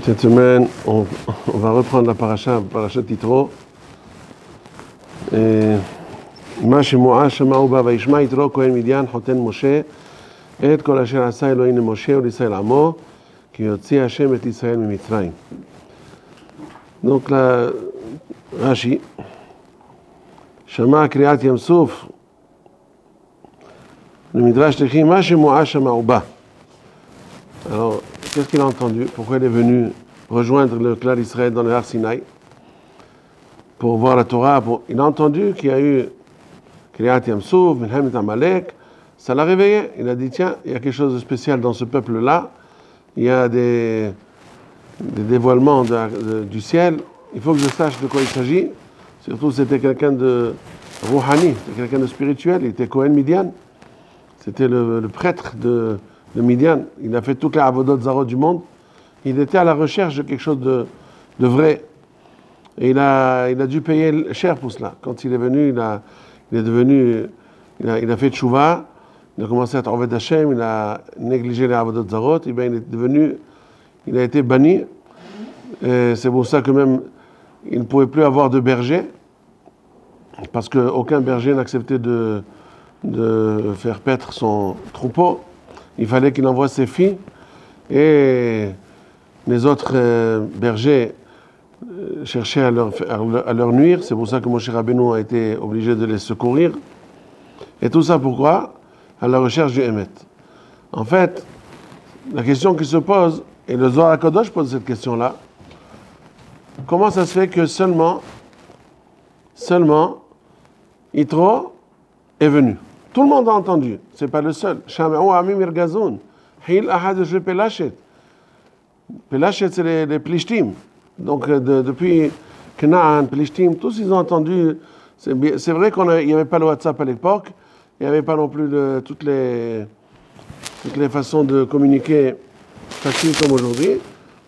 Cette semaine, on va reprendre la paracha Yitro. מה שמועה שמעו בה וישמע יתרו כהן מדיין חותן משה את כל אשר עשה אלוהים למשה ולישראל עמו כי יוציא השם את ישראל ממצרים. Donc là, Rashi, שמע קריאת ים סוף, le Midrash écrit מה שמועה שמעו בה. Alors, qu'est-ce qu'il a entendu? Pourquoi il est venu rejoindre le clan d'Israël dans le Har Sinaï pour voir la Torah? Il a entendu qu'il y a eu Kriyat Yam Souf, Milchemet Amalek, ça l'a réveillé. Il a dit, tiens, il y a quelque chose de spécial dans ce peuple-là, il y a des dévoilements du ciel, il faut que je sache de quoi il s'agit. Surtout, c'était quelqu'un de Rouhani, c'était quelqu'un de spirituel, il était Kohen Midian, c'était le prêtre de Midian. Il a fait toutes les avodot zarot du monde. Il était à la recherche de quelque chose de vrai. Et il a dû payer cher pour cela. Quand il est venu, il a fait tchouva, il a commencé à être Oved Hashem, il a négligé les avodot zarot, et bien il a été banni. Et c'est pour ça que même il ne pouvait plus avoir de berger, parce qu'aucun berger n'acceptait de faire paître son troupeau. Il fallait qu'il envoie ses filles, et les autres bergers cherchaient à leur nuire. C'est pour ça que Moshe Rabbeinu a été obligé de les secourir. Et tout ça pourquoi? À la recherche du Emet. En fait, la question qui se pose, et le Zohar HaKadosh pose cette question-là, comment ça se fait que seulement Yitro est venu? Tout le monde a entendu, c'est pas le seul. Shama'u amim irgazun, hil ahad je Pelachet. Pelachet, c'est les Plishtim. Donc depuis Canaan, Plishtim, tous ils ont entendu. C'est vrai qu'il n'y avait pas le WhatsApp à l'époque, il n'y avait pas non plus toutes les façons de communiquer faciles comme aujourd'hui.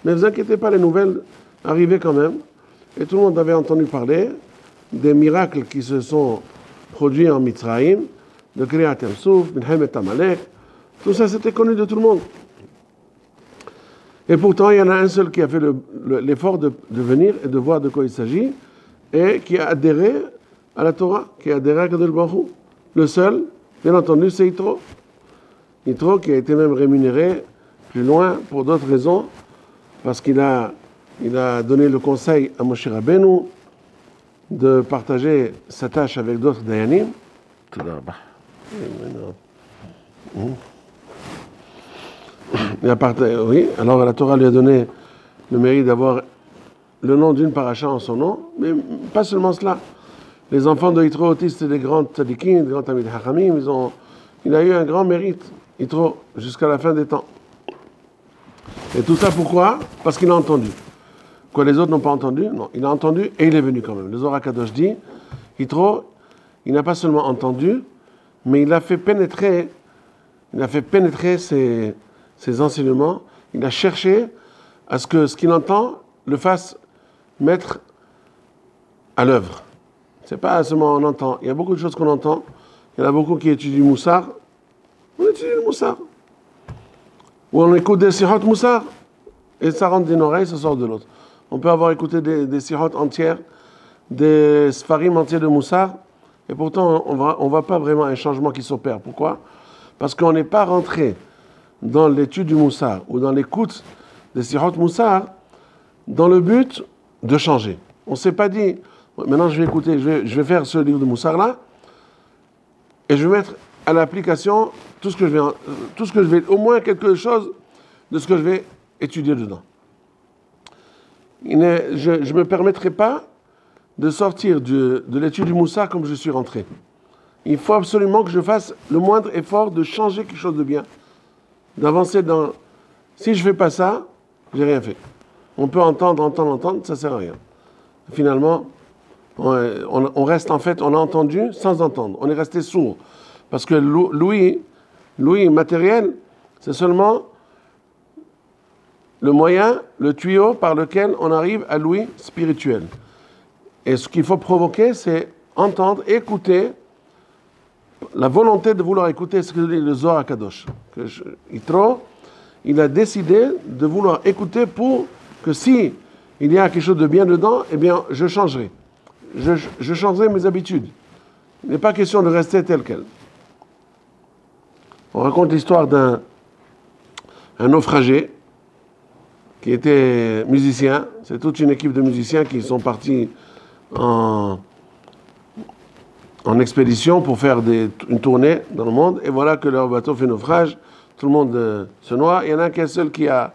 Mais ne vous inquiétez pas, les nouvelles arrivaient quand même. Et tout le monde avait entendu parler des miracles qui se sont produits en Mitzrayim, de Kriyat Yam Souf, Milchemet Amalek, tout ça c'était connu de tout le monde. Et pourtant, il y en a un seul qui a fait l'effort de venir et de voir de quoi il s'agit, et qui a adhéré à la Torah, qui a adhéré à Kadosh Baruch Hu. Le seul, bien entendu, c'est Yitro. Yitro qui a été même rémunéré plus loin pour d'autres raisons, parce qu'il a donné le conseil à Moshe Rabbeinu de partager sa tâche avec d'autres Dayanim. Oui, alors la Torah lui a donné le mérite d'avoir le nom d'une paracha en son nom, mais pas seulement cela. Les enfants de Yitro aussi, c'était des grands tzadikim, des grands tamid hachamim, il a eu un grand mérite, Yitro, jusqu'à la fin des temps. Et tout ça pourquoi? Parce qu'il a entendu. Quoi, les autres n'ont pas entendu? Non, il a entendu et il est venu quand même. Le Zohar HaKadosh dit, Yitro, il n'a pas seulement entendu, mais il a fait pénétrer ses enseignements, il a cherché à ce que ce qu'il entend le fasse mettre à l'œuvre. C'est pas seulement on entend, il y a beaucoup de choses qu'on entend, il y en a beaucoup qui étudient Moussar, on étudie le Moussar, ou on écoute des sirot Moussar, et ça rentre d'une oreille, ça sort de l'autre. On peut avoir écouté des sirot entières, des sfarim entiers de Moussar, et pourtant on voit pas vraiment un changement qui s'opère. Pourquoi? Parce qu'on n'est pas rentré dans l'étude du Moussar ou dans l'écoute des sirot Moussar dans le but de changer. On ne s'est pas dit, maintenant je vais écouter, je vais faire ce livre de Moussar là, et je vais mettre à l'application tout ce que je vais, au moins quelque chose de ce que je vais étudier dedans. Je ne me permettrai pas de sortir de l'étude du Moussar comme je suis rentré. Il faut absolument que je fasse le moindre effort de changer quelque chose de bien, d'avancer dans... Si je ne fais pas ça, j'ai rien fait. On peut entendre, ça ne sert à rien. Finalement, on reste en fait, on a entendu sans entendre. On est resté sourd. Parce que l'ouïe matériel, c'est seulement le moyen, le tuyau par lequel on arrive à l'ouïe spirituel. Et ce qu'il faut provoquer, c'est entendre, écouter, la volonté de vouloir écouter ce que dit le Zohar HaKadosh. Yitro, il a décidé de vouloir écouter pour que si il y a quelque chose de bien dedans, eh bien, je changerai. Je changerai mes habitudes. Il n'est pas question de rester tel quel. On raconte l'histoire d'un naufragé qui était musicien. C'est toute une équipe de musiciens qui sont partis en expédition pour faire une tournée dans le monde. Et voilà que leur bateau fait naufrage. Tout le monde se noie. Il y en a un seul qui a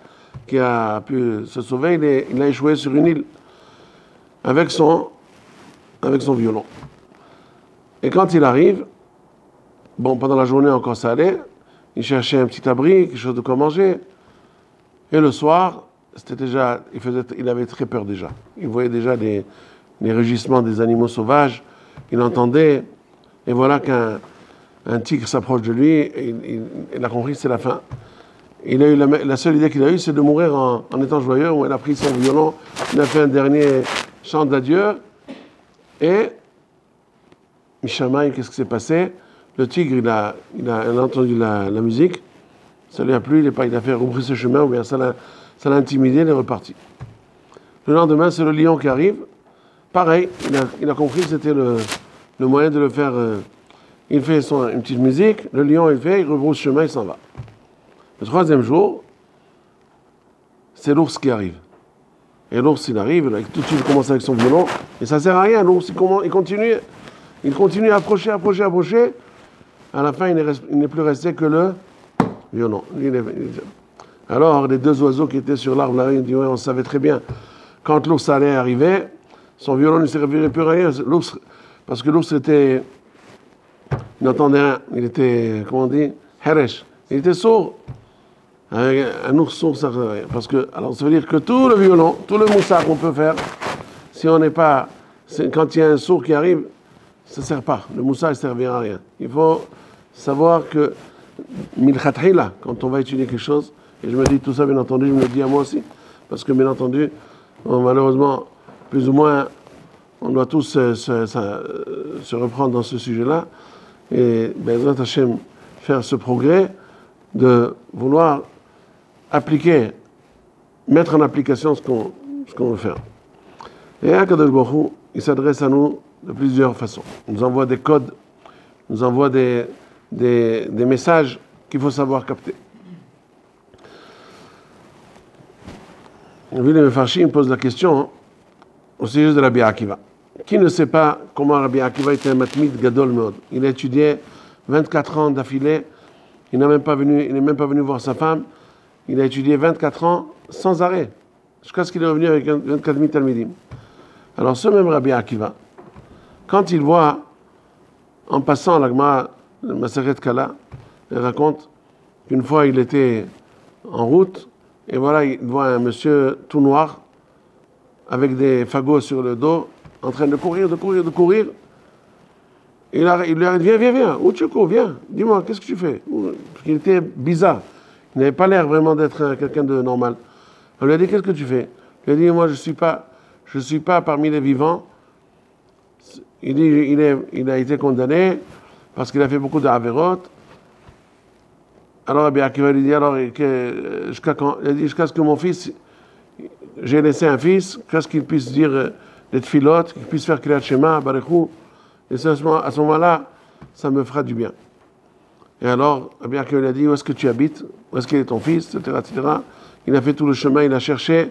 pu se sauver. Il a échoué sur une île avec son violon. Et quand il arrive, bon, pendant la journée encore ça allait, il cherchait un petit abri, quelque chose de quoi manger. Et le soir, c'était déjà, il avait très peur déjà. Il voyait déjà les rugissements des animaux sauvages. Il entendait, et voilà qu'un tigre s'approche de lui, et il a compris que c'est la fin. Il a eu la seule idée qu'il a eue, c'est de mourir en étant joyeux. Il a pris son violon, il a fait un dernier chant d'adieu, et Mishamaï, qu'est-ce qui s'est passé? Le tigre, il a entendu la musique, ça lui a plu, il a fait rouvrir ce chemin, ou bien ça l'a intimidé, il est reparti. Le lendemain, c'est le lion qui arrive. Pareil, il a compris que c'était le moyen de le faire. Il fait une petite musique, le lion il rebrousse chemin, il s'en va. Le troisième jour, c'est l'ours qui arrive. Et l'ours, il arrive, tout de suite il commence avec son violon, et ça ne sert à rien, l'ours il continue à approcher. À la fin, il n'est plus resté que le violon. Alors, les deux oiseaux qui étaient sur l'arbre, là, ils disent, ouais, on savait très bien. Quand l'ours allait arriver, son violon ne servirait plus à rien. Parce que l'ours il n'entendait rien. Il était, comment on dit, heresh. Il était sourd. Avec un ours sourd, ça ne sert à rien. Alors, ça veut dire que tout le violon, tout le moussa qu'on peut faire, si on n'est pas, quand il y a un sourd qui arrive, ça ne sert pas. Le moussa, il ne servira à rien. Il faut savoir que, milkhathila, quand on va étudier quelque chose, et je me dis tout ça, bien entendu, je me le dis à moi aussi, parce que, bien entendu, malheureusement, plus ou moins, on doit tous se reprendre dans ce sujet-là, et Bezrat Hashem, faire ce progrès de vouloir mettre en application ce qu'on veut faire. Et Akadosh Baruch Hu, il s'adresse à nous de plusieurs façons. Il nous envoie des codes, il nous envoie des messages qu'il faut savoir capter. Les Mefarshim posent la question au sujet de Rabbi Akiva. Qui ne sait pas comment Rabbi Akiva était un matmid gadol meod? Il a étudié 24 ans d'affilée, il n'est même pas venu voir sa femme, il a étudié 24 ans sans arrêt, jusqu'à ce qu'il est revenu avec 24 000 talmidim. Alors ce même Rabbi Akiva, quand il voit, en passant la Gemara, le Maseret Kala, il raconte qu'une fois il était en route, et voilà, il voit un monsieur tout noir, avec des fagots sur le dos, en train de courir. Il lui arrête, viens, où tu cours, viens, dis-moi, qu'est-ce que tu fais? Parce qu'il était bizarre, il n'avait pas l'air vraiment d'être quelqu'un de normal. On lui a dit, qu'est-ce que tu fais? Il a dit, moi je suis pas parmi les vivants. Il dit, il a été condamné parce qu'il a fait beaucoup d'Averot. Alors Rabbi Akiva lui dit, alors jusqu'à quand? Il a dit, jusqu'à ce que mon fils, j'ai laissé un fils, jusqu'à ce qu'il puisse dire des tfilotes, qu'il puisse faire Kriyat Shema, Baruch. Et à ce moment-là, ça me fera du bien. Et alors, Rabbi Akiva lui a dit, où est-ce que tu habites? Où est-ce qu'il est ton fils? Etc. Il a fait tout le chemin, il a cherché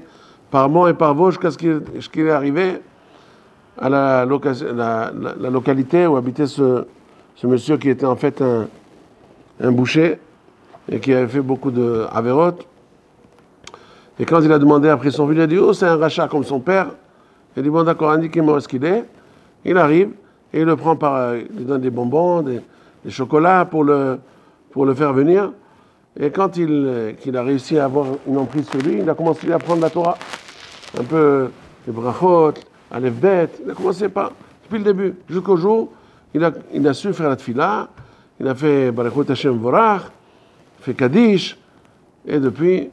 par mont et par veau jusqu'à ce qu'il est arrivé à la localité où habitait ce monsieur qui était en fait un boucher et qui avait fait beaucoup de Averot. Et quand il a demandé après son fils, il a dit, oh, c'est un rachat comme son père. Il a dit, bon d'accord, indiquez-moi où est-ce qu'il est. Il arrive et il le prend il lui donne des bonbons, des chocolats pour le faire venir. Et quand il a réussi à avoir une emprise sur lui, il a commencé à prendre la Torah. Un peu les brachot, Aleph Bet, il a commencé depuis le début, jusqu'au jour, il a su faire la tfila, il a fait Baruch Hashem Vorach, fait Kaddish, et depuis,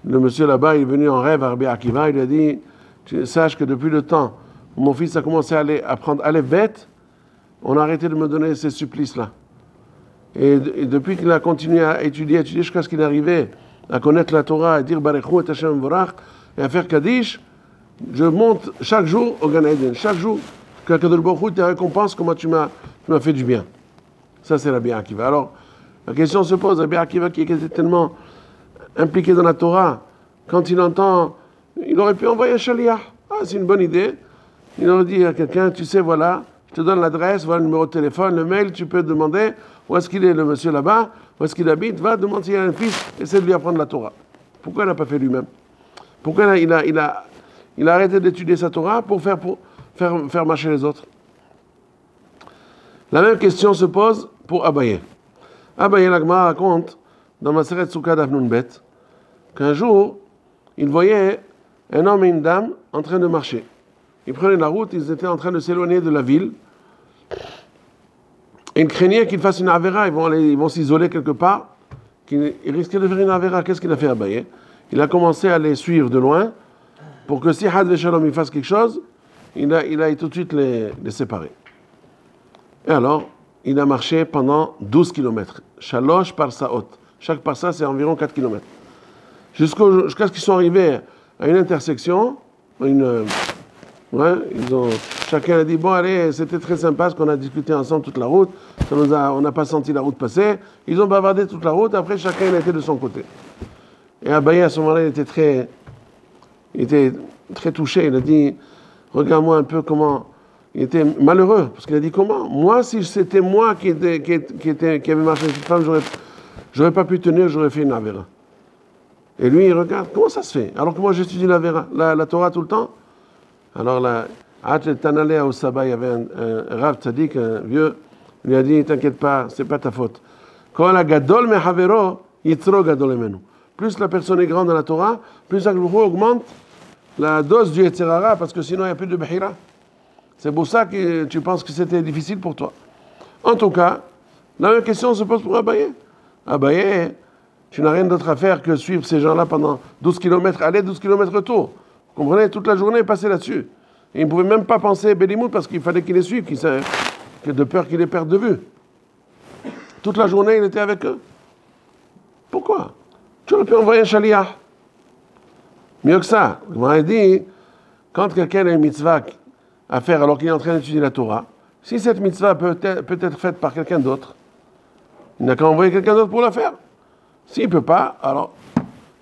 le monsieur là-bas, il est venu en rêve à Rabbi Akiva, il lui a dit, sache que depuis le temps où mon fils a commencé à apprendre Aleph Bet, on a arrêté de me donner ces supplices-là. Et depuis qu'il a continué à étudier jusqu'à ce qu'il est arrivé à connaître la Torah, à dire Barechou et Hashem Vorach, et à faire Kaddish, je monte chaque jour au Gan Eden. Chaque jour, que Kadosh Baruch Hu te récompense comment tu m'as fait du bien. Ça, c'est Rabbi Akiva. Alors, la question se pose, Rabbi Akiva qui était tellement impliqué dans la Torah, quand il entend, il aurait pu envoyer un shaliach. Ah, c'est une bonne idée. Il aurait dit à quelqu'un, tu sais, voilà, je te donne l'adresse, voilà le numéro de téléphone, le mail, tu peux demander où est-ce qu'il est, le monsieur là-bas, où est-ce qu'il habite, va, demande s'il y a un fils, essaie de lui apprendre la Torah. Pourquoi il n'a pas fait lui-même? Pourquoi il a arrêté d'étudier sa Torah pour faire marcher les autres? La même question se pose pour Abaye. Abaye, la Gemara raconte, dans Maseret Sukkah Daf Nun Bet, qu'un jour, il voyait un homme et une dame en train de marcher. Ils prenaient la route, ils étaient en train de s'éloigner de la ville. Et ils craignaient qu'ils fassent une avéra, ils vont s'isoler quelque part. Ils risquaient de faire une avéra. Qu'est-ce qu'il a fait Abaye? Il a commencé à les suivre de loin pour que si Had Veshalom il fasse quelque chose, il a tout de suite les séparer. Et alors, il a marché pendant 12 km. Shalosh parsaot. Chaque parsa, c'est environ 4 km. Jusqu'à ce qu'ils sont arrivés à une intersection, chacun a dit, bon allez, c'était très sympa ce qu'on a discuté ensemble toute la route, on n'a pas senti la route passer, ils ont bavardé toute la route, après chacun a été de son côté. Et Abaye à ce moment-là, il était très touché, il a dit, regarde-moi un peu comment, il était malheureux, parce qu'il a dit, comment, moi si c'était moi qui avait marché avec cette femme, j'aurais pas pu tenir, j'aurais fait une avéra. Et lui, il regarde, comment ça se fait? Alors que moi, j'étudie la Torah tout le temps. Alors là, Tanalé au Saba, il y avait un Rav Tzadik, un vieux, il lui a dit, t'inquiète pas, c'est pas ta faute. Quand la gadol me havero, yitro gadol emenu. Plus la personne est grande dans la Torah, plus la Glouchou augmente la dose du Yetzirara, parce que sinon, il n'y a plus de Behira. C'est pour ça que tu penses que c'était difficile pour toi. En tout cas, la même question se pose pour Abaye. Abaye, tu n'as rien d'autre à faire que suivre ces gens-là pendant 12 km aller, 12 km retour. Vous comprenez? Toute la journée est passée là-dessus. Et il ne pouvait même pas penser Bélimouth parce qu'il fallait qu'il les suive, de peur qu'il les perde de vue. Toute la journée, il était avec eux. Pourquoi? Tu aurais pu envoyer un shaliach. Mieux que ça. Vous m'avez dit, quand quelqu'un a une mitzvah à faire alors qu'il est en train d'étudier la Torah, si cette mitzvah peut être faite par quelqu'un d'autre, il n'a qu'à envoyer quelqu'un d'autre pour la faire. S'il ne peut pas, alors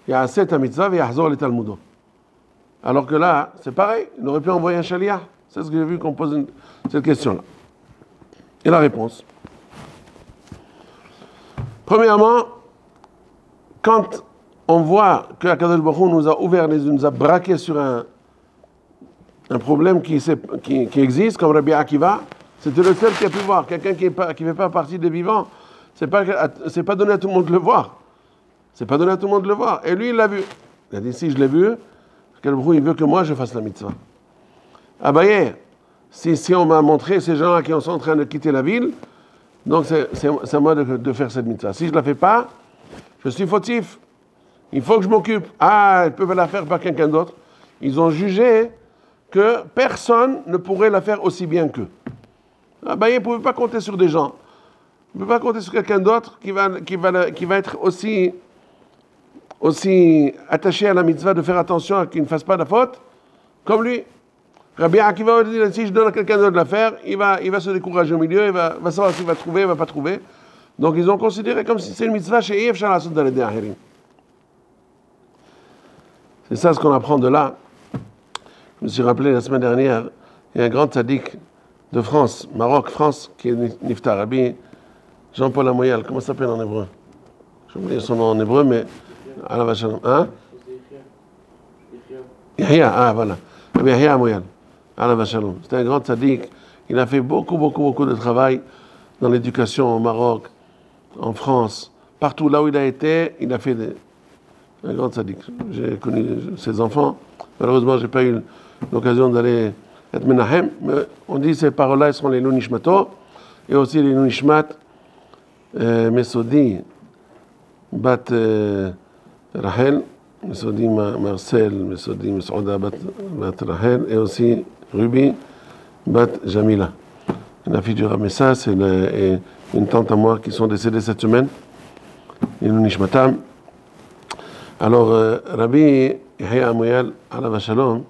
il y a assez ta mitzvah et yahzor le talmudo. Alors que là, c'est pareil, il aurait pu envoyer un shaliach. C'est ce que j'ai vu qu'on pose cette question-là. Et la réponse. Premièrement, quand on voit que Akadosh Baruch Hu nous a ouvert les yeux, nous a braqué sur un problème qui existe, comme Rabbi Akiva, c'était le seul qui a pu voir. Quelqu'un qui ne fait pas partie des vivants, c'est pas donné à tout le monde de le voir. C'est pas donné à tout le monde de le voir. Et lui, il l'a vu. Il a dit, si je l'ai vu, Akadosh Baruch Hu, il veut que moi je fasse la mitzvah. Abaye, si on m'a montré ces gens-là qui sont en train de quitter la ville, donc c'est à moi de faire cette mitzvah. Si je ne la fais pas, je suis fautif. Il faut que je m'occupe. Ah, ils peuvent la faire par quelqu'un d'autre. Ils ont jugé que personne ne pourrait la faire aussi bien qu'eux. Abaye ne pouvait pas compter sur des gens. Il ne peut pas compter sur quelqu'un d'autre qui va être aussi attaché à la mitzvah de faire attention à qu'il ne fasse pas de faute comme lui. Rabbi Akiva dit, si je donne à quelqu'un d'autre de la faire, il va se décourager au milieu, il va savoir s'il va trouver, il ne va pas trouver. Donc ils ont considéré comme si c'est une mitzvah chez Yef Shalasud Daledé Ahirim. C'est ça ce qu'on apprend de là. Je me suis rappelé la semaine dernière, il y a un grand tzaddik de France, Maroc, France, qui est Niftar, Rabbi Jean-Paul Amoyal. Comment ça s'appelle en hébreu? J'ai oublié son nom en hébreu, mais... Allah va shalom. Hein? Yahya, voilà. Rabbi Yahya Amoyal. Allah va shalom. C'était un grand tzaddik. Il a fait beaucoup de travail dans l'éducation au Maroc, en France. Partout là où il a été, il a fait un grand tzaddik. J'ai connu ses enfants. Malheureusement, je n'ai pas eu l'occasion d'aller être Menahem, mais on dit que ces paroles-là seront les Lunishmato, et aussi les Lunishmat, Mesodi, Bat Rahel, Mesodi Marcel, Mesodi Mesouda Bat Rahel, et aussi Ruby, Bat Jamila. La fille du Ramessas et une tante à moi qui sont décédées cette semaine, les Lunishmatam. Alors, Rabbi Yahya Amouyal, alav shalom,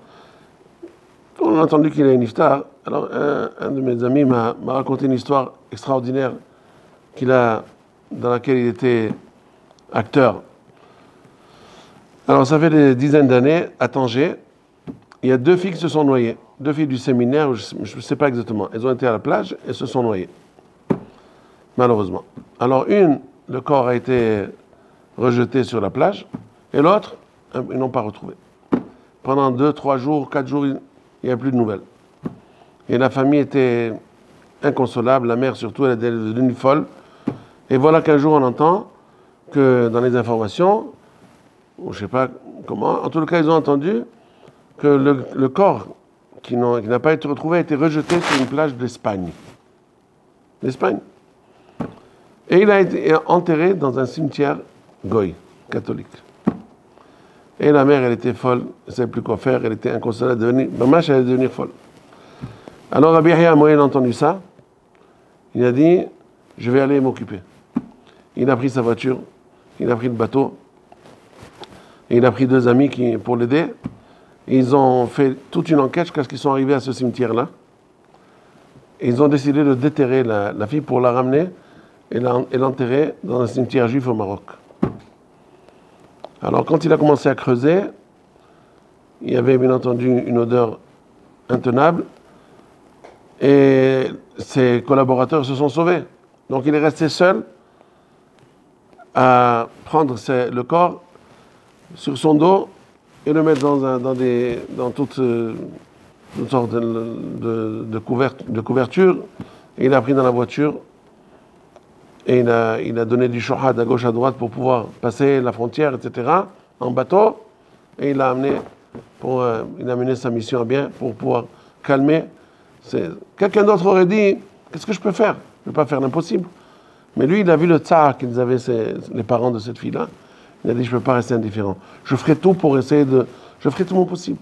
on a entendu qu'il a une iftar. Alors, un de mes amis m'a raconté une histoire extraordinaire dans laquelle il était acteur. Alors, ça fait des dizaines d'années, à Tanger, il y a 2 filles qui se sont noyées. 2 filles du séminaire, je ne sais pas exactement. Elles ont été à la plage et se sont noyées. Malheureusement. Alors, le corps a été rejeté sur la plage, et l'autre, ils n'ont pas retrouvé. Pendant 2, 3 jours, 4 jours, il n'y a plus de nouvelles. Et la famille était inconsolable, la mère surtout, elle était devenue folle. Et voilà qu'un jour, on entend que dans les informations, ou je ne sais pas comment, en tout cas, ils ont entendu que le corps qui n'a pas été retrouvé a été rejeté sur une plage d'Espagne. D'Espagne. Et il a été enterré dans un cimetière goy, catholique. Et la mère, elle était folle, elle ne savait plus quoi faire, elle était inconsolable, maman, elle allait devenir folle. Alors Rabbi Yahya Amouyal a entendu ça, il a dit, je vais aller m'occuper. Il a pris sa voiture, il a pris le bateau, et il a pris 2 amis pour l'aider. Ils ont fait toute une enquête jusqu'à ce qu'ils sont arrivés à ce cimetière-là. Et ils ont décidé de déterrer la fille pour la ramener et l'enterrer dans un cimetière juif au Maroc. Alors quand il a commencé à creuser, il y avait bien entendu une odeur intenable et ses collaborateurs se sont sauvés. Donc il est resté seul à prendre le corps sur son dos et le mettre dans toutes sortes de couvertures. Et il a pris dans la voiture et il a donné du shohad à gauche à droite pour pouvoir passer la frontière, etc., en bateau. Et il a mené sa mission à bien pour pouvoir calmer. Quelqu'un d'autre aurait dit, qu'est-ce que je peux faire? Je ne peux pas faire l'impossible. Mais lui, il a vu le tsar qu'ils avaient les parents de cette fille-là. Il a dit, je ne peux pas rester indifférent. Je ferai tout pour essayer je ferai tout mon possible.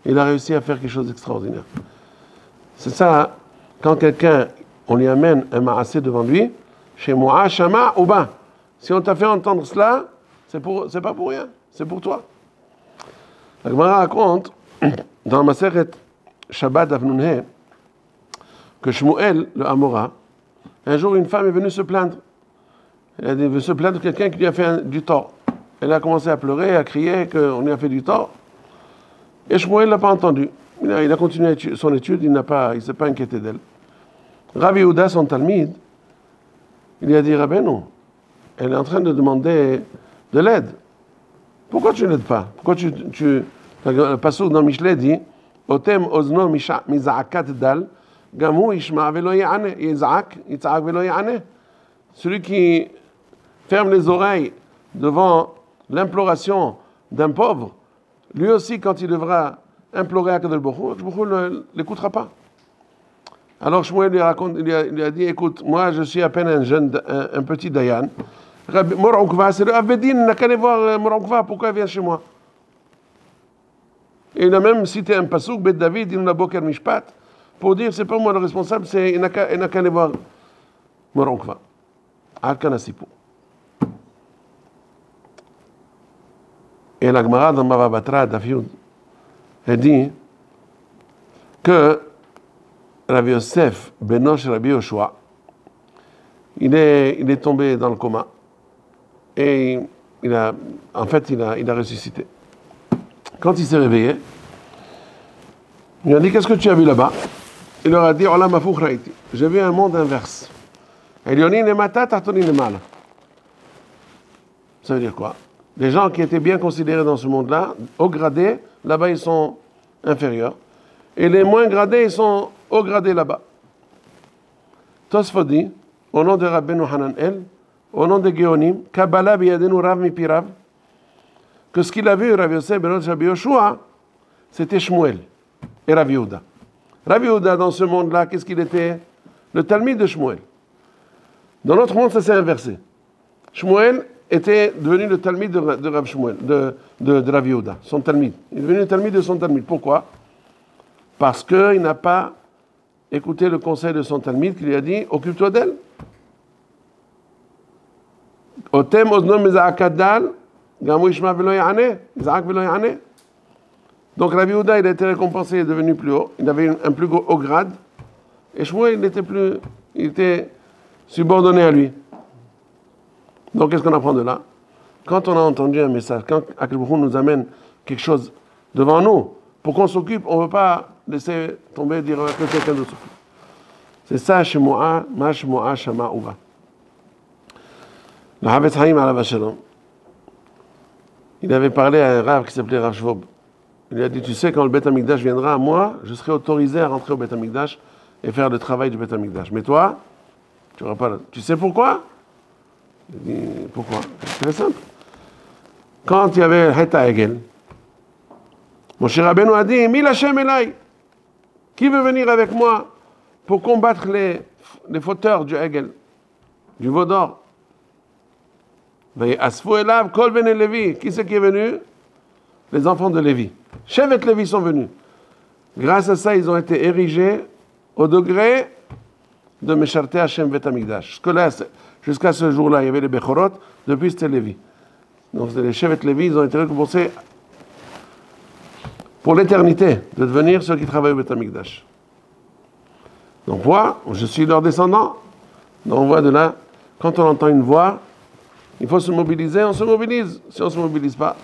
Il a réussi à faire quelque chose d'extraordinaire. C'est ça, quand on lui amène un ma'asé devant lui, chez moi, shama ou ba. Si on t'a fait entendre cela, c'est pas pour rien, c'est pour toi. La Gemara raconte, dans Maseret Shabbat Avnunhe, que Shmuel, le Amora, un jour une femme est venue se plaindre. Elle veut se plaindre de quelqu'un qui lui a fait du tort. Elle a commencé à pleurer, à crier qu'on lui a fait du tort. Et Shmuel ne l'a pas entendu. Il a continué son étude, il ne s'est pas inquiété d'elle. Rav Yehuda, son talmid, il lui a dit, Rabbeinu, elle est en train de demander de l'aide. Pourquoi tu ne l'aides pas? Pourquoi le passouk dans Michelet dit, Otem ozno miza'akat dal, gamu ishma velo ya'ane, yitz'ak velo ya'ane. Celui qui ferme les oreilles devant l'imploration d'un pauvre, lui aussi, quand il devra implorer à Kadel Bokhu, ne l'écoutera pas. Alors Shmuel lui a dit, écoute, moi je suis à peine un petit Dayan. Mor Ukva, c'est le Avedin, n'a qu'à aller voir Mor Ukva, pourquoi il vient chez moi? Et il a même cité un pasouk, Bet David, il n'a boker mishpat, pour dire, c'est pas moi le responsable, il n'a qu'à aller voir Mor Ukva. Al-Kanasipu. Et la Gemara dans Bava Batra d'Afioud, elle dit que Rabbi Yosef, Benosh Rabbi Yoshua, il est tombé dans le coma et il a ressuscité. Quand il s'est réveillé, il lui a dit, qu'est-ce que tu as vu là-bas? Il leur a dit, Olam Hafukh Raiti. J'ai vu un monde inverse. Elyonin lemata, Tahtonin lemala. Ça veut dire quoi? Les gens qui étaient bien considérés dans ce monde-là, haut gradés, là-bas ils sont inférieurs. Et les moins gradés, ils sont haut gradés là-bas. Tosfot dit, au nom de Rabbeinu Hananel, au nom de Géonim, Kabbalah biyadenu Rav mipi Rav, que ce qu'il a vu, Rav Yosef ben Rabbi Yoshua, c'était Shmuel et Rav Yehuda. Rav Yehuda, dans ce monde-là, qu'est-ce qu'il était? Le Talmid de Shmuel. Dans notre monde, ça s'est inversé. Shmuel était devenu le Talmid de Rav Shmuel, de Rav Yehuda, son Talmid. Il est devenu le Talmid de son Talmid. Pourquoi? Parce qu'il n'a pas écouté le conseil de son Talmid qui lui a dit, occupe-toi d'elle. Otem oznom meza'akadal, Gamou Ishma velo ya'ane, Isaac velo ya'ane. Donc Rabbi Yehuda, il a été récompensé, il est devenu plus haut. Il avait un plus haut grade. Et Shmuel, il était subordonné à lui. Donc qu'est-ce qu'on apprend de là? Quand on a entendu un message, quand Akadosh Baruch Hu nous amène quelque chose devant nous, pour qu'on s'occupe, on ne veut pas laisser tomber et dire que quelqu'un d'autre s'occupe. C'est ça, Shemu'a, Ma Shemu'a, Shama Uva. Le Havetz Haïm alav shalom, il avait parlé à un Rav qui s'appelait Rav Shvob. Il lui a dit, tu sais, quand le Beth Amikdash viendra, moi, je serai autorisé à rentrer au Beth Amikdash et faire le travail du Beth Amikdash. Mais toi, tu n'auras pas le... Tu sais pourquoi? Il dit, pourquoi? C'est très simple. Quand il y avait Heta Egel, Moshe Rabbeinu a dit, Mil Hashem Elai, qui veut venir avec moi pour combattre les fauteurs du Egel, du veau d'or? Asfu Elav, Kol Bene Levi, qui c'est qui est venu? Les enfants de Lévi. Shevet Lévi sont venus. Grâce à ça, ils ont été érigés au degré de Mesharté Hashem Bet Amikdash. Jusqu'à ce jour-là, il y avait les Bechorot, depuis c'était Lévi. Donc les Shevet Lévi, ils ont été récompensés pour l'éternité de devenir ceux qui travaillent au Bet Amikdash. Donc moi, je suis leur descendant. Donc on voit de là, quand on entend une voix, il faut se mobiliser, on se mobilise. Si on ne se mobilise pas,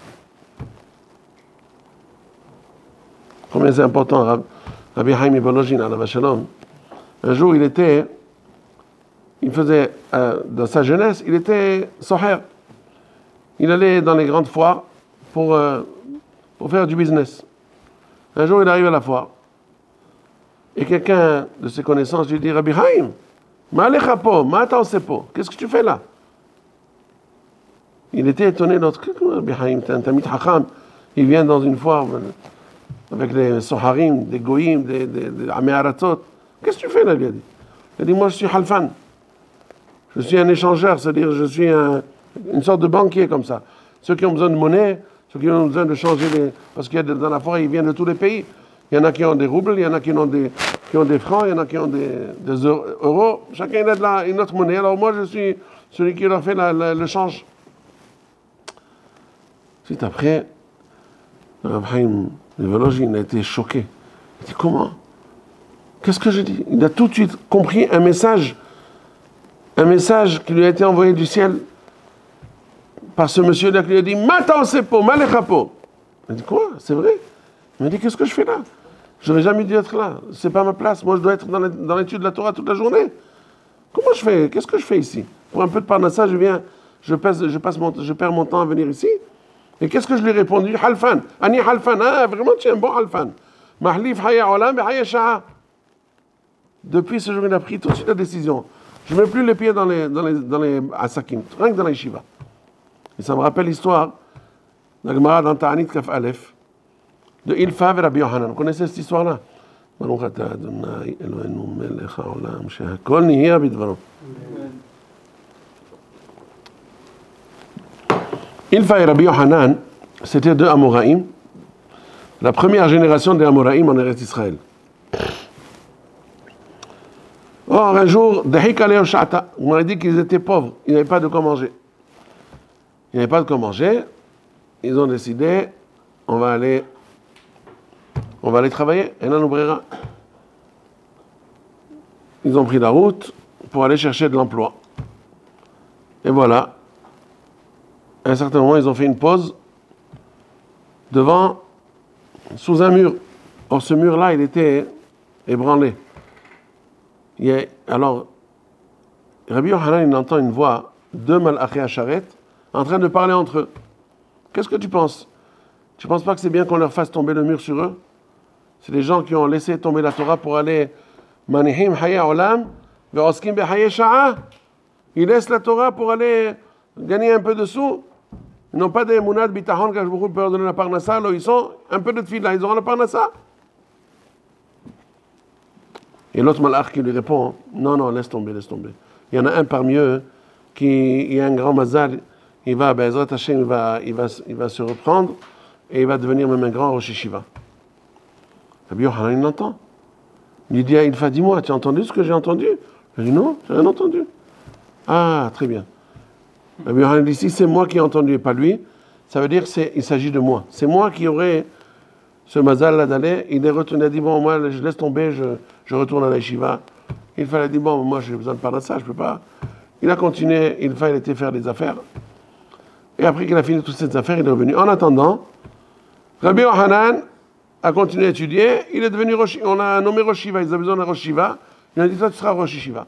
combien c'est important, Rabbi Haïm Ibolojin, alav shalom. Un jour, il faisait, dans sa jeunesse, il était soher. Il allait dans les grandes foires pour faire du business. Un jour, il arrive à la foire. Et quelqu'un de ses connaissances lui dit, Rabbi Haïm, ma'alechapo, ma'ataosepo, qu'est-ce que tu fais là? Il était étonné d'autre. Rabbi Haïm, t'es un tamid hacham. Il vient dans une foire avec les soharim, des goïm, des améaratot. Qu'est-ce que tu fais là? Il a dit. Il a dit, moi je suis halfan. Je suis un échangeur, c'est-à-dire je suis une sorte de banquier comme ça. Ceux qui ont besoin de monnaie, ceux qui ont besoin de changer les... Parce qu'il y a dans la foire, ils viennent de tous les pays. Il y en a qui ont des roubles, il y en a qui ont des francs, il y en a qui ont des euros. Chacun a une autre monnaie. Alors moi je suis celui qui leur fait le change. Suite après, Rav Haïm il a été choqué. Il dit, comment? Qu'est-ce que je dis? Il a tout de suite compris un message qui lui a été envoyé du ciel par ce monsieur-là qui lui a dit, Matan sepo, malechapo. Il dit, quoi? C'est vrai? Il m'a dit, qu'est-ce que je fais là? J'aurais jamais dû être là. C'est pas ma place. Moi, je dois être dans l'étude de la Torah toute la journée. Comment je fais? Qu'est-ce que je fais ici? Pour un peu de parnassa, je perds mon temps à venir ici. Et qu'est-ce que je lui ai répondu? Halfan. Ani halfan. Ah, vraiment, tu es un bon halfan. Mahlif haya olam et haya sha'a. Depuis ce jour, il a pris tout de suite la décision. Je ne mets plus les pieds dans les asakim, rien que dans les yeshiva. Et ça me rappelle l'histoire de la Gemara dans Ta'anit Kaf Aleph, de Ilfa et Rabbi Yohanan. Vous connaissez cette histoire-là? Baruch atah Adonai Eloheinu melech haolam shehakol nihya bidvaro. Ilfa et Rabbi Yohanan, c'était deux Amoraïm, la première génération des Amoraïm en Eretz Israël. Or, un jour, on m'a dit qu'ils étaient pauvres, ils n'avaient pas de quoi manger. Ils n'avaient pas de quoi manger, ils ont décidé, on va aller travailler, et là, nous brera. Ils ont pris la route pour aller chercher de l'emploi. Et voilà. À un certain moment, ils ont fait une pause sous un mur. Or, ce mur-là, il était ébranlé. Alors, Rabbi Yohanan, il entend une voix, deux malachés à charrette, en train de parler entre eux. Qu'est-ce que tu penses? Tu ne penses pas que c'est bien qu'on leur fasse tomber le mur sur eux? C'est des gens qui ont laissé tomber la Torah pour aller manihim haya olam ve'oskim behaye sha'a. Ils laissent la Torah pour aller gagner un peu de sous. Ils n'ont pas des mounad bitahon quand je vous peux leur donner la parnassa. Là, ils sont un peu de tefila, ils auront la parnassa. Et l'autre malach qui lui répond, non, laisse tomber. Il y en a un parmi eux qui a un grand mazal, il va, Be'ezrat Hashem, il va se reprendre et il va devenir même un grand Rosh Yeshiva. Rabbi Yohanan, il l'entend. Il dit à Ilfa, dis-moi, tu as entendu ce que j'ai entendu? Il dit, non, j'ai rien entendu. Ah, très bien. Rabbi Yohanan dit, si c'est moi qui ai entendu et pas lui, ça veut dire qu'il s'agit de moi. C'est moi qui aurais ce mazal là d'aller. Il est retourné, il a dit bon, moi je laisse tomber, je retourne à la yeshiva. Il fallait dire bon, moi j'ai besoin de parler de ça, je peux pas. Il a continué, il était faire des affaires. Et après qu'il a fini toutes ces affaires, il est revenu. En attendant, Rabbi Yohanan a continué à étudier, il est devenu Rosh, on a nommé Rosh Shiva, ils ont besoin d'un Rosh Shiva. Il a dit toi tu seras Rosh Shiva.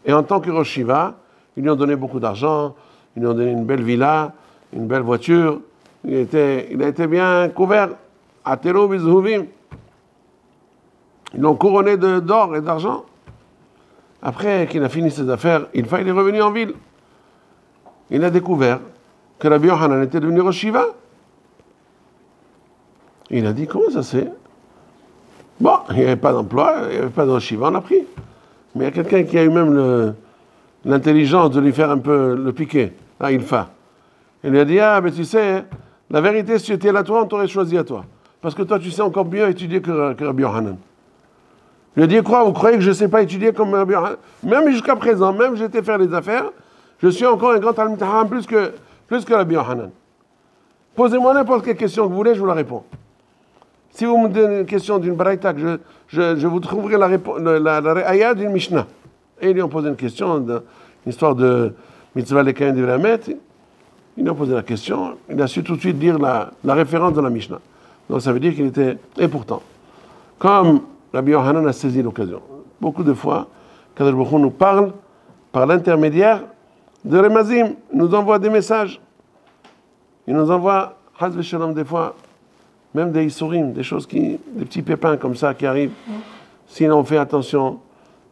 Et en tant que Rosh Shiva, ils lui ont donné beaucoup d'argent, ils lui ont donné une belle villa, une belle voiture. Il a été bien couvert. Atero bizhuvim. Ils l'ont couronné d'or et d'argent. Après qu'il a fini ses affaires, il est revenu en ville. Il a découvert que Rabbi Yohanan était devenu Rosh Shiva. Il a dit, comment ça se fait? Bon, il n'y avait pas d'emploi, il n'y avait pas de Rosh Shiva, on a pris. Mais il y a quelqu'un qui a eu même l'intelligence de lui faire un peu le piquer, là, il fait. Il lui a dit, ah, mais tu sais, la vérité, si tu étais là, toi, on t'aurait choisi à toi. Parce que toi, tu sais encore mieux étudier que Rabbi Yohanan. Il lui a dit, quoi, vous croyez que je ne sais pas étudier comme Rabbi Yohanan? Même jusqu'à présent, même j'étais faire les affaires, je suis encore un grand Talmid Chacham plus que Rabbi Yohanan. Posez-moi n'importe quelle question que vous voulez, je vous la réponds. Si vous me donnez une question d'une braïta, je vous trouverai la réaïa d'une Mishnah. Et ils lui ont posé une question, une histoire de mitzvah lekayim divrei hamet. Ils lui ont posé la question, il a su tout de suite dire la référence de la Mishnah. Donc ça veut dire qu'il était... Et pourtant, comme Rabbi Yohanan a saisi l'occasion, beaucoup de fois, Kadosh Baruch Hu nous parle par l'intermédiaire de Remazim, il nous envoie des messages. Il nous envoie, Chaz v'Shalom, des fois, même des Issourim, des petits pépins comme ça qui arrivent. Si on fait attention,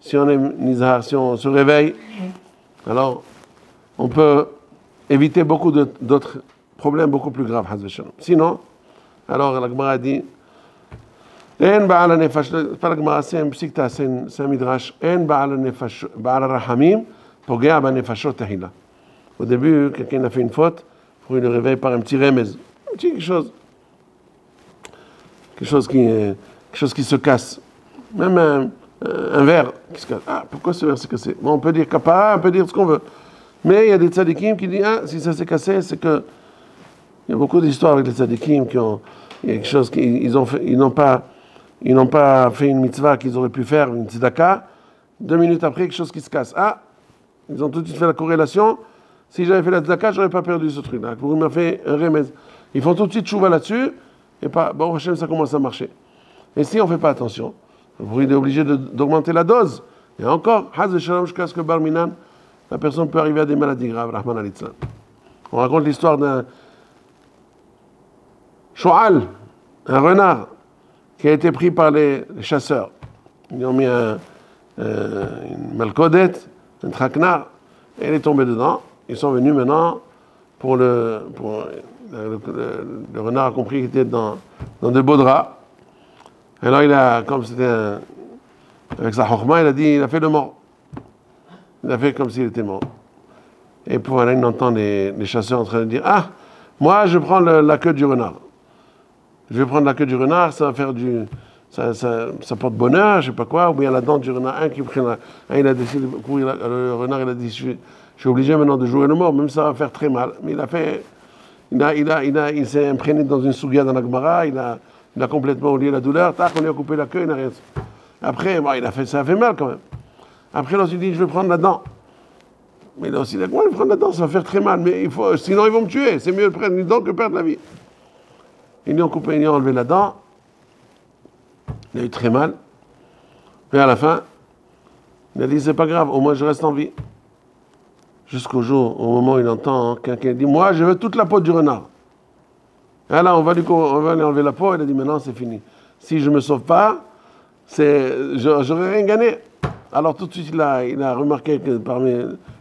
si on est nizar, si on se réveille, alors on peut éviter beaucoup d'autres problèmes beaucoup plus graves, Chaz v'Shalom. Sinon, alors la Gemara dit, En ba'al ha-nefesh, pas la Gemara, c'est un psikta, c'est un midrash, En ba'al ha-nefesh, ba'al ha-rahamim, pogea ba-nefashot tahila. Au début, quelqu'un a fait une faute, pour il le réveille par un petit remez, quelque chose qui se casse. Même un verre qui se casse. Ah, pourquoi ce verre s'est cassé? Bon, on peut dire kapara, on peut dire ce qu'on veut. Mais il y a des tzadikim qui disent, ah, si ça s'est cassé, c'est que... Il y a beaucoup d'histoires avec les tzadikim qui ont... Il y a quelque chose qu'ils n'ont pas fait une mitzvah qu'ils auraient pu faire, une tzedaka. 2 minutes après, quelque chose qui se casse. Ah, ils ont tout de suite fait la corrélation. Si j'avais fait la tzedaka, j'aurais pas perdu ce truc-là. Vous m'avez fait un remez. Ils font tout de suite chouva là-dessus. Et pas, bon, Hachem, ça commence à marcher. Et si on ne fait pas attention, vous êtes obligé d'augmenter la dose. Et encore, Haz v'Shalom, jusqu'à ce que Bar Minan, la personne peut arriver à des maladies graves, Rahman al-Itzlan. On raconte l'histoire d'un Shoal, un renard, qui a été pris par les chasseurs. Ils ont mis une malcodette, un traquenard, et il est tombé dedans. Ils sont venus maintenant pour le renard a compris qu'il était dans de beaux draps. Alors comme c'était avec sa chokhma, il a fait le mort. Il a fait comme s'il était mort. Et pour aller, il entend les chasseurs en train de dire, ah, moi je prends la queue du renard. Je vais prendre la queue du renard, ça va faire ça porte bonheur, je sais pas quoi, ou bien la dent du renard, il a décidé de courir, le renard il a dit, je suis obligé maintenant de jouer le mort, même ça va faire très mal. Mais il s'est imprégné dans une sougia dans la Gemara, il a complètement oublié la douleur, tac, on lui a coupé la queue, il n'a rien. Après, bon, ça a fait mal quand même. Après, là, il dit, je vais prendre la dent. Mais là aussi, il a dit, ouais, prendre la dent, ça va faire très mal, mais sinon ils vont me tuer, c'est mieux de prendre une dent que perdre la vie. Ils lui ont coupé, ils lui ont enlevé la dent, il a eu très mal, mais à la fin, il a dit, c'est pas grave, au moins je reste en vie. Jusqu'au jour, au moment où il entend quelqu'un dit, moi je veux toute la peau du renard. Et là, on va lui enlever la peau, il a dit, maintenant c'est fini. Si je ne me sauve pas, j'aurais rien gagné. Alors tout de suite, il a remarqué que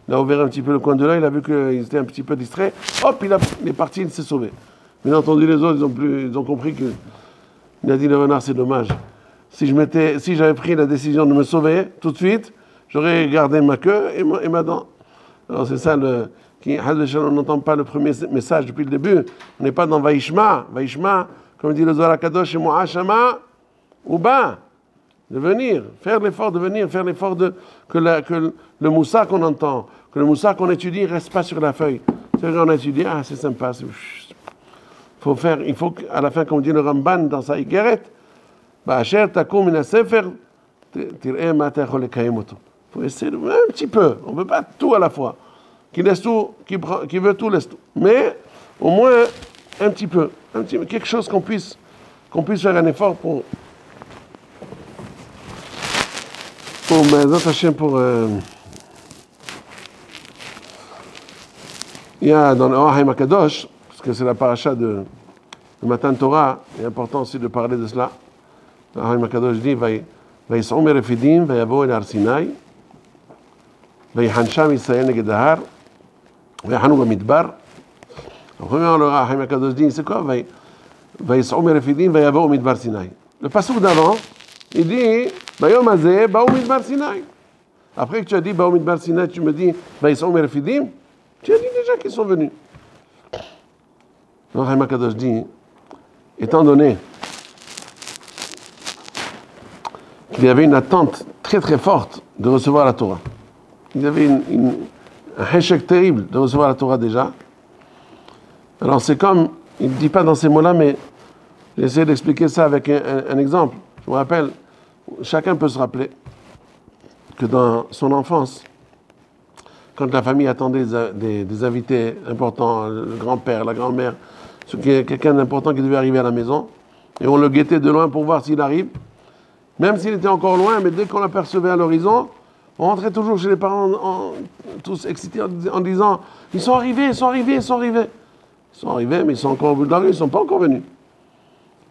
il a ouvert un petit peu le coin de l'œil, il a vu qu'il était un petit peu distrait, hop, il est parti, il s'est sauvé. Bien entendu, les autres, ils ont compris que, il a dit, le renard, c'est dommage. Si j'avais pris la décision de me sauver tout de suite, j'aurais gardé ma queue et ma dent. Alors c'est ça, on n'entend pas le premier message depuis le début. On n'est pas dans Vaishma. Vaishma, comme dit le Zohar HaKadosh, et Mo'ashama, ou bas, de venir, faire l'effort de venir, faire l'effort que le moussa qu'on entend, que le moussa qu'on étudie ne reste pas sur la feuille. C'est vrai, on a étudié, ah c'est sympa, il faut qu'à la fin, comme dit le Ramban dans sa Igeret, Ba'asher takum min ha-sefer, tir'eh ma ta'chol lekayem oto. Il faut essayer un petit peu. On ne veut pas tout à la fois. Qui laisse tout, qui veut tout, laisse tout. Mais au moins un petit peu. Quelque chose qu'on puisse faire un effort pour Bezat Hashem, il y a dans le Or HaChaim HaKadosh, parce que c'est la paracha de Matan Torah, il est important aussi de parler de cela. Le Or HaChaim HaKadosh dit ויסעו מרפידים ויבואו אל הר סיני ויחן שם ישראל נגד ההר ויחנו במדבר. Premièrement, le Or HaChaim HaKadosh dit, c'est quoi? ויסעו מרפידים ויבואו מדבר סיני. Le pasuk d'avant, il dit Bayom Hazeh, Baou Midbar Sinai. Après que tu as dit Baou Midbar Sinai, tu me dis Baïsou Merefidim. Tu as dit déjà qu'ils sont venus. Donc Haïm HaKadosh dit, étant donné qu'il y avait une attente très très forte de recevoir la Torah, il y avait un échec terrible de recevoir la Torah déjà. Alors c'est comme, il ne dit pas dans ces mots-là, mais j'ai essayé d'expliquer ça avec un exemple. Je me rappelle, chacun peut se rappeler que dans son enfance, quand la famille attendait des invités importants, le grand-père, la grand-mère, quelqu'un d'important qui devait arriver à la maison, et on le guettait de loin pour voir s'il arrive, même s'il était encore loin, mais dès qu'on l'apercevait à l'horizon, on rentrait toujours chez les parents tous excités en disant « Ils sont arrivés, ils sont arrivés, ils sont arrivés ». Ils sont arrivés, mais ils sont encore au bout de la rue, ils ne sont pas encore venus.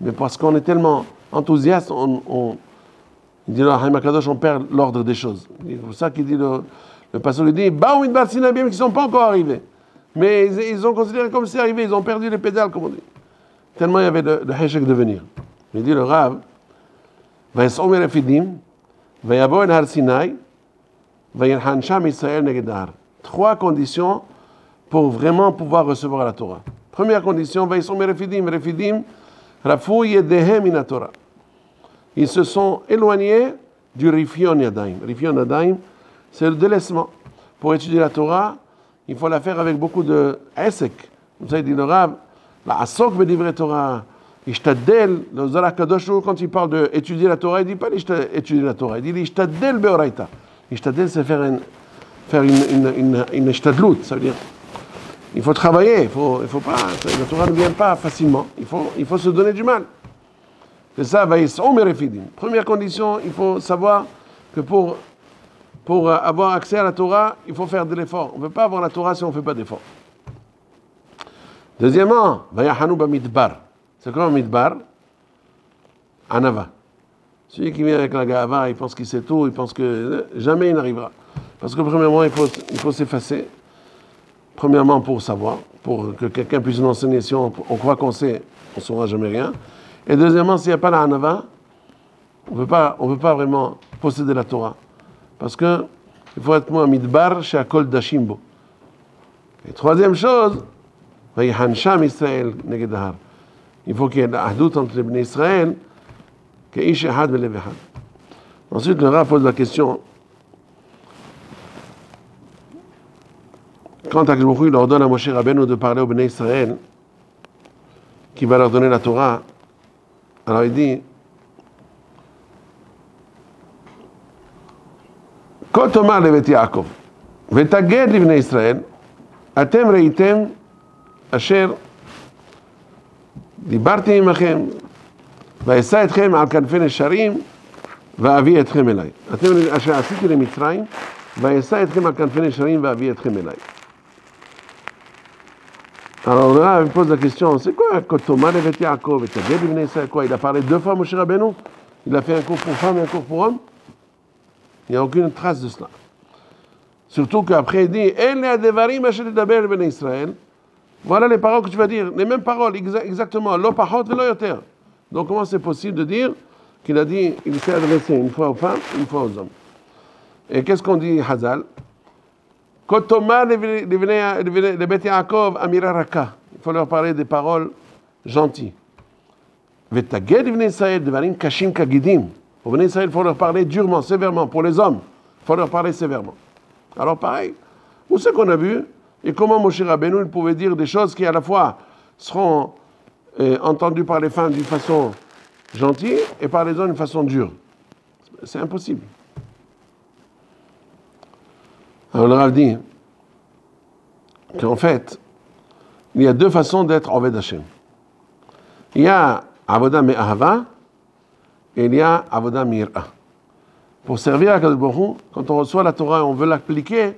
Mais parce qu'on est tellement enthousiaste, il dit le Haïm HaKadosh, on perd l'ordre des choses. C'est pour ça qu'il dit, le pasteur lui dit, Baou Midbar Sinai, bien qu'ils ne sont pas encore arrivés. Mais ils ont considéré comme c'est arrivé, ils ont perdu les pédales, comme on dit. Tellement il y avait de Heshek de venir. Il dit le Rav, Vayes'om Merefidim, Vayavo El Har Sinai, Vayelhan Sham Israël Neged Har. 3 conditions pour vraiment pouvoir recevoir la Torah. Première condition, Vayes'om Merefidim, Merefidim, Rafou Yedehem Min Torah. Ils se sont éloignés du Rifion Yadayim. Rifion Yadayim, c'est le délaissement. Pour étudier la Torah, il faut la faire avec beaucoup de Esek. Vous savez, dit le Rav, la Asok Bedivre Torah, Ishtadel, le Zohar Kadosh, quand il parle d'étudier la Torah, il ne dit pas étudier la Torah, il dit Ishtadel Beoraita. Ishtadel, c'est faire une Ishtadlut, ça veut dire, il faut travailler, il faut pas, la Torah ne vient pas facilement, il faut se donner du mal. C'est ça, Vayes'om Merefidim. Première condition, il faut savoir que pour avoir accès à la Torah, il faut faire de l'effort. On ne peut pas avoir la Torah si on ne fait pas d'effort. Deuxièmement, Vayahanu Bamidbar. C'est quoi un Midbar? Anava. Celui qui vient avec la Gahava, il pense qu'il sait tout, il pense que jamais il n'arrivera. Parce que premièrement, il faut s'effacer. Premièrement, pour savoir, pour que quelqu'un puisse nous enseigner. Si on croit qu'on sait, on ne saura jamais rien. Et deuxièmement, s'il n'y a pas la Hanava, on ne peut pas vraiment posséder la Torah. Parce qu'il faut être moins midbar chez Akol Dashimbo. Et troisième chose, Vayihan Sham Israël Neged Har. Il faut qu'il y ait la Ahdout entre les Bnei Israël, Keish Ehad Velev Ehad. Ensuite, le Rav pose la question, quand Akadosh Baruch Hu il ordonne à Moshe Rabbeinu de parler aux Bnei Israël, qui va leur donner la Torah, alors il dit, Kol Tomar Levet Yaakov, Vetaged Livnei Israël, Atem Reitem, Asher, דיברתי עמכם, ואשא אתכם על כנפי נשרים, ואביא אתכם אליי. אתם אשר עשיתי למצרים, ואשא אתכם על כנפי נשרים, ואביא אתכם אליי. Alors là, il pose la question, c'est quoi Kotoma Levet Yaakov et Taged Livnei Israël? Quoi, il a parlé 2 fois Moshe Rabbeinu? Il a fait un cours pour femme et un cours pour homme? Il n'y a aucune trace de cela. Surtout qu'après il dit, Ele adevarim asher tidaber Bnei Israël. Voilà les paroles que tu vas dire, les mêmes paroles, exactement. Lo pachot velo yoter. Donc comment c'est possible de dire qu'il a dit, il s'est adressé une fois aux femmes, une fois aux hommes? Et qu'est-ce qu'on dit Hazal? Kotoma le Bet Yaakov amira raka. Il faut leur parler des paroles gentilles. Vetaged Livnei Israël devarim kashim kagidim. Pour Bnei Israël, il faut leur parler durement, sévèrement. Pour les hommes, il faut leur parler sévèrement. Alors pareil, où c'est qu'on a vu? Et comment Moshe Rabbeinu il pouvait dire des choses qui à la fois seront entendu par les femmes d'une façon gentille et par les hommes d'une façon dure. C'est impossible. Alors le Rav dit qu'en fait, il y a deux façons d'être Oved Hashem. Il y a Avoda Me'ahava et il y a Avoda Mir'a. Pour servir à Kadosh Baruch Hu, quand on reçoit la Torah et on veut l'appliquer,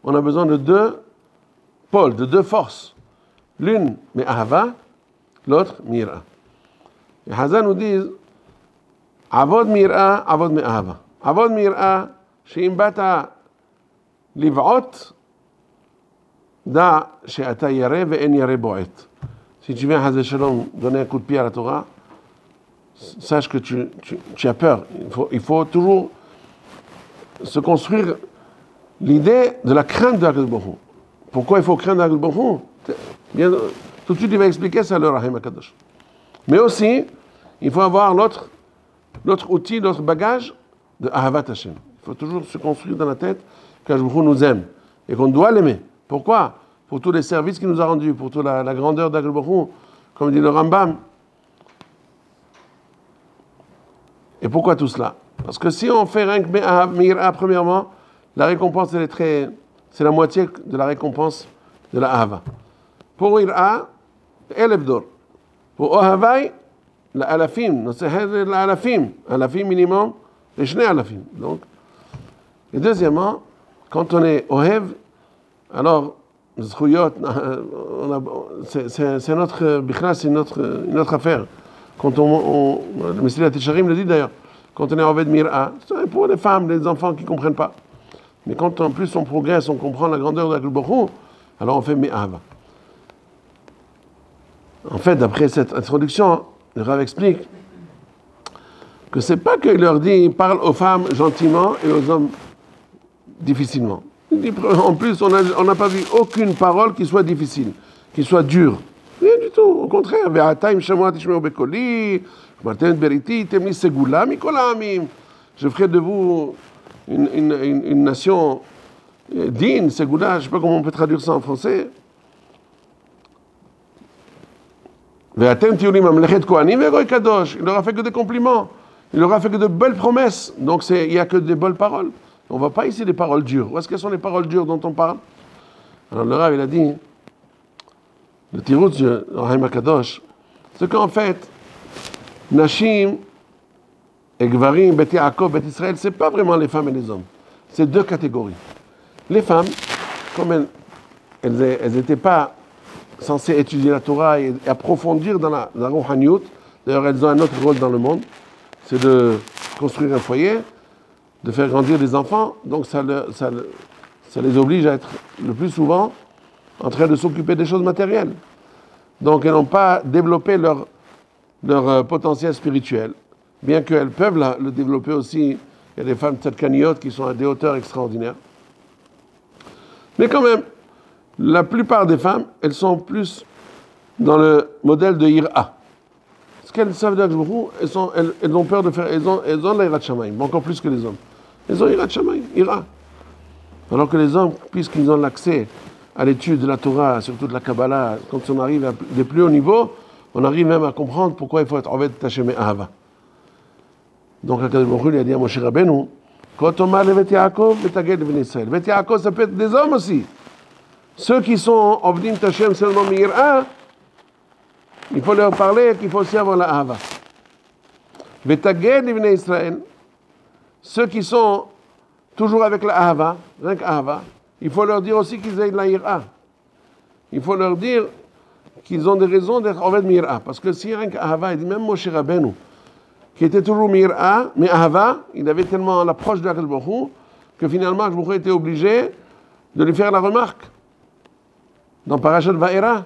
on a besoin de deux pôles, de deux forces. L'une Me'ahava, l'autre Mir'a. Et Hazan nous dit Avod Mir'a, Avod Me'ahava. Avod Mir'a, she'im bata liv'ot, da she'ata yare ve'en yare bo'et. Si tu viens, Hazé Shalom, donner un coup de pied à la Torah, sache que tu as peur. Il faut toujours se construire l'idée de la crainte de Hakadosh Baruch Hu. Pourquoi il faut craindre Hakadosh Baruch Hu? Tout de suite, il va expliquer ça, le Rahim HaKadosh. Mais aussi, il faut avoir l'autre outil, l'autre bagage de Ahavat Hashem. Il faut toujours se construire dans la tête qu'Hakadosh Baruch Hu nous aime et qu'on doit l'aimer. Pourquoi? Pour tous les services qu'il nous a rendus, pour toute la grandeur d'Hakadosh Baruch Hu, comme dit le Rambam. Et pourquoi tout cela? Parce que si on fait rien que Me'ira, premièrement, la récompense, c'est la moitié de la récompense de la Ahava. Pour Ira, Elebdor. Pour Ohavai, la Alafim. C'est la Alafim. Alafim minimum, les Shnei Alafim. Donc, et deuxièmement, quand on est Ohev, alors, c'est notre Bichra, c'est une autre affaire. Quand le Messilat Tisharim le dit d'ailleurs, quand on est Oved Mir'a, c'est pour les femmes, les enfants qui ne comprennent pas. Mais quand en plus on progresse, on comprend la grandeur de la Baruch Hu, alors on fait Me'ahava. En fait, d'après cette introduction, le Rav explique que c'est pas qu'il leur dit, il parle aux femmes gentiment et aux hommes difficilement. Il dit, en plus, on n'a pas vu aucune parole qui soit difficile, qui soit dure. Rien du tout, au contraire. Je ferai de vous une nation digne, Ségoula, je ne sais pas comment on peut traduire ça en français. Il leur a fait que des compliments, il leur a fait que de belles promesses, donc il n'y a que des belles paroles. On ne voit pas ici des paroles dures. Où est-ce qu'elles sont les paroles dures dont on parle? Alors le Rav, il a dit, le Tiroutz de Rahim HaKadosh, c'est qu'en fait, Nashim et Gvarim, Bet Yaakov, Bet Israël, ce n'est pas vraiment les femmes et les hommes. C'est deux catégories. Les femmes, comme elles n'étaient pas censées étudier la Torah et approfondir dans la Rouhaniyut, d'ailleurs elles ont un autre rôle dans le monde, c'est de construire un foyer, de faire grandir des enfants, donc ça les oblige à être le plus souvent en train de s'occuper des choses matérielles. Donc elles n'ont pas développé leur potentiel spirituel, bien qu'elles peuvent le développer aussi. Il y a des femmes tzadkaniyot qui sont à des hauteurs extraordinaires. Mais quand même, la plupart des femmes, elles sont plus dans le modèle de Ira. Ce qu'elles savent d'Hakadosh, elles ont peur de faire, elles ont la Yirat Shamayim, encore plus que les hommes. Elles ont Yirat Shamayim, Ira. Alors que les hommes, puisqu'ils ont l'accès à l'étude de la Torah, surtout de la Kabbalah, quand on arrive à des plus hauts niveaux, on arrive même à comprendre pourquoi il faut être Oved Hashem Ahava. Donc, Hakadosh Baruch Hu lui a dit à Moshe Rabbeinu, quand on m'a le Bet Yaakov, Betaged Bnei Israël. Bet Yaakov, ça peut être des hommes aussi. Ceux qui sont Ovdim Hashem seulement Mir'a, il faut leur parler qu'il faut aussi avoir la Ahava. Betaged Bnei Israël, ceux qui sont toujours avec la Ahava, rien qu'Ahava, il faut leur dire aussi qu'ils aient la Ira. Il faut leur dire qu'ils ont des raisons d'être Oved Mir'a. Parce que si rien qu'Ahava, il dit même Moshe Rabbeinu, qui était toujours Mir'a, mais Ahava, il avait tellement l'approche de Hakadosh Baruch Hu, que finalement Hakadosh Baruch Hu était obligé de lui faire la remarque. Dans Parashat Va'era,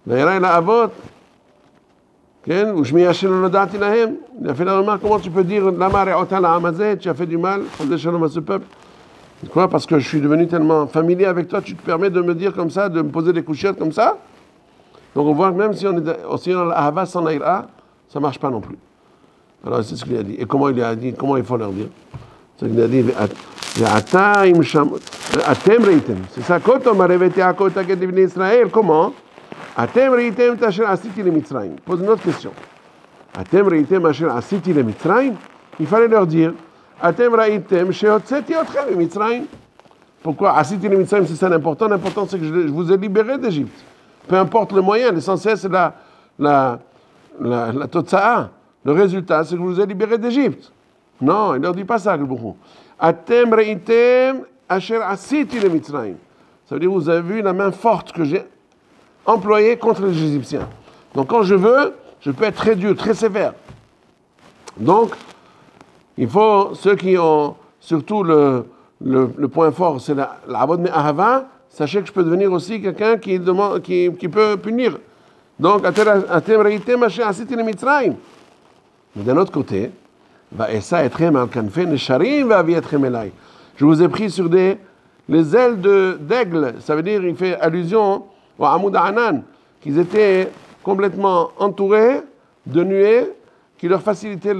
Va'era il a avot, il a fait la remarque, comment tu peux dire Lama re'ota la'am hazeh, tu as fait du mal, Chazé Shalom à ce peuple. Quoi? Parce que je suis devenu tellement familier avec toi, tu te permets de me dire comme ça, de me poser des couchettes comme ça? Donc on voit que même si on est aussi dans l'Ahava sans Ira, ça ne marche pas non plus. Alors c'est ce qu'il a dit. Et comment il a dit? Comment il faut leur dire? C'est ce qu'il a dit. C'est ça. Comment? Atem reitem tasher asiti le Mitzrayim. Pose une autre question. Atem reitem asher asiti le Mitzrayim. Il fallait leur dire Atem reitem shehotzeti otchem le Mitzrayim. Pourquoi asiti le Mitzrayim, c'est ça l'important? L'important, c'est que je vous ai libéré d'Égypte. Peu importe le moyen, l'essentiel, c'est la totsa'a. Le résultat, c'est que je vous ai libéré d'Égypte. Non, il ne leur dit pas ça, le Boukhou. Atem reitem asher asiti le Mitzrayim. Ça veut dire, vous avez vu la main forte que j'ai employée contre les Égyptiens. Donc, quand je veux, je peux être très dur, très sévère. Donc, il faut, ceux qui ont surtout le point fort, c'est l'avod me'ahava, sachez que je peux devenir aussi quelqu'un qui peut punir. Donc, atem reitem asher asiti le Mitzrayim. Mais d'un autre côté, je vous ai pris sur les ailes d'aigle. Ça veut dire, il fait allusion au Hamoud Anan, qu'ils étaient complètement entourés de nuées qui leur facilitaient,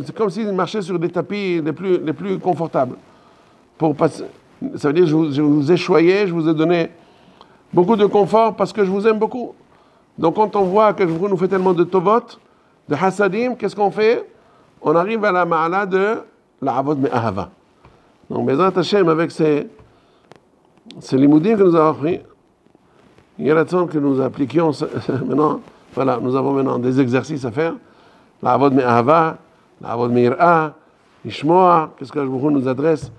c'est comme s'ils marchaient sur des tapis les plus confortables. Ça veut dire, je vous ai choyé, je vous ai donné beaucoup de confort parce que je vous aime beaucoup. Donc quand on voit que vous nous fait tellement de tovot, de hasadim, qu'est-ce qu'on fait? On arrive à la ma'ala de la avod me'ahava. Donc, Bezrat Hashem, avec ces limoudim que nous avons appris, il y a la raison que nous appliquions maintenant. Voilà, nous avons maintenant des exercices à faire. La avod me'ahava, la avod me'ir'a, ishmoa, qu'est-ce que le Boukhou nous adresse?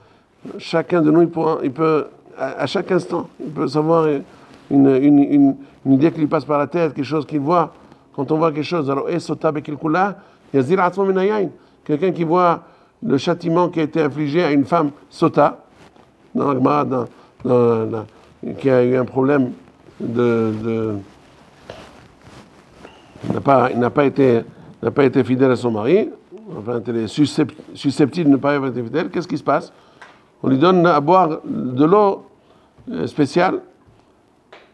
Chacun de nous, il peut à chaque instant, il peut savoir une idée qui lui passe par la tête, quelque chose qu'il voit. Quand on voit quelque chose, alors, quelqu'un qui voit le châtiment qui a été infligé à une femme sota, dans qui a eu un problème n'a pas été fidèle à son mari, enfin, elle est susceptible de ne pas avoir été fidèle, qu'est-ce qui se passe? On lui donne à boire de l'eau spéciale,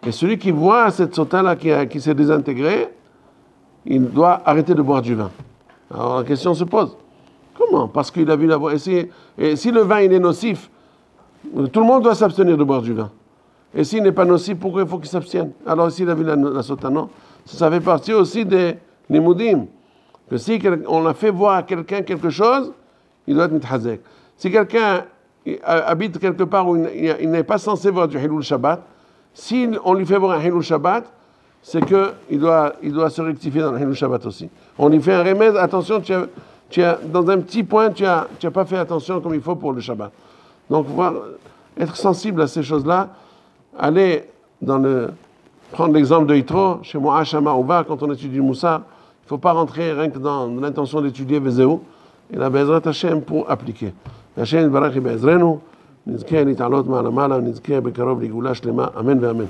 et celui qui voit cette sota-là qui s'est désintégrée, il doit arrêter de boire du vin. Alors la question se pose. Comment? Parce qu'il a vu la boire. Et si le vin il est nocif, tout le monde doit s'abstenir de boire du vin. Et s'il n'est pas nocif, pourquoi il faut qu'il s'abstienne? Alors s'il a vu la sota, non. Ça fait partie aussi des limoudim. Que si on a fait voir à quelqu'un quelque chose, il doit être mithazek. Si quelqu'un habite quelque part où il n'est pas censé voir du Hilul Shabbat, si on lui fait voir un Hilul Shabbat, c'est qu'il doit se rectifier dans le Hilul Shabbat aussi. On lui fait un remède, attention, dans un petit point, tu as pas fait attention comme il faut pour le Shabbat. Donc, être sensible à ces choses-là, prendre l'exemple de Yitro, chez moi, Hashama Ouva, quand on étudie le Moussar, il ne faut pas rentrer rien que dans l'intention d'étudier Vezéou, et la Bezrat Hashem pour appliquer. Hashem Barach Bezrenu, Nizkeh Nitalot Ma'alamala, Nizkeh Bekarov Ligula Shlema, Amen ve Amen.